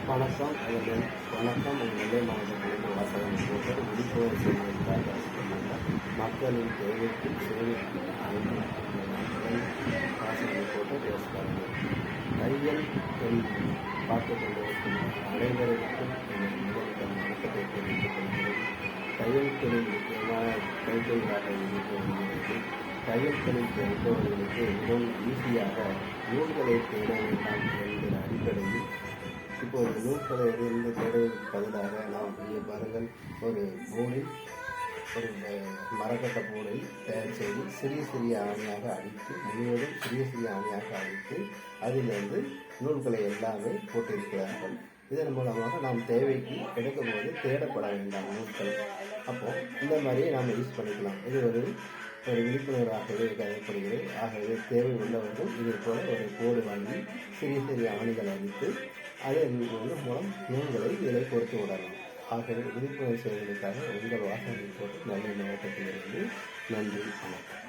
வணக்கம். வணக்கம். நெல்லை மாவட்டத்திலிருந்து வாசகன் போட்டு விழிப்புணர்வு செய்வதற்காக மக்களின் தேவைக்கும் சேவைக்கும் வாசகன் போட்டு பேசுகிறாங்க. தையல் தொழில் பார்த்துக் கொண்டிருக்கும் அனைவருக்கும் முதலிடம் வணக்கத்தை தெரிவித்துக் கொள்கிறேன். தையல் தொழில் முக்கியமான கைத்தொழிலாக இருந்து வருகிறது. தையல் தொழில் தெரிந்தவர்களுக்கு மிகவும் ஈஸியாக நூல்களை தேட வேண்டாம் என்கிற அடிப்படையில் இப்போது நூல்களை இருந்து தேடுவதற்கு பதிலாக நாம் இங்கே பாருங்கள், ஒரு போர்டில் ஒரு மரக்கட்ட போர்டை தயார் செய்து சிறிய சிறிய ஆணியாக அடித்து முழுவதும் சிறிய ஆணியாக அடித்து அதிலிருந்து நூல்களை எல்லாமே போட்டிருக்கிறார்கள். இதன் மூலமாக நாம் தேவைக்கு எடுக்கும்போது தேடப்பட வேண்டாம் நூல்கள். அப்போ இந்த மாதிரியே நாம் யூஸ் பண்ணிக்கலாம். இது ஒரு விழிப்புணர்வாகவே கருதப்படுகிறது. ஆகவே தேவை உள்ளவர்கள் இதே போல ஒரு கோடு வாங்கி சிறிய ஆணிகள் அடித்து அதன் மூலம் நூல்களை இதில் கொடுத்து விடலாம். ஆகவே விழிப்புணர்வு செய்வதற்காக உங்கள் வாசகத்தை போட்டு நெல்லை மாவட்டத்திலிருந்து நன்றி, வணக்கம்.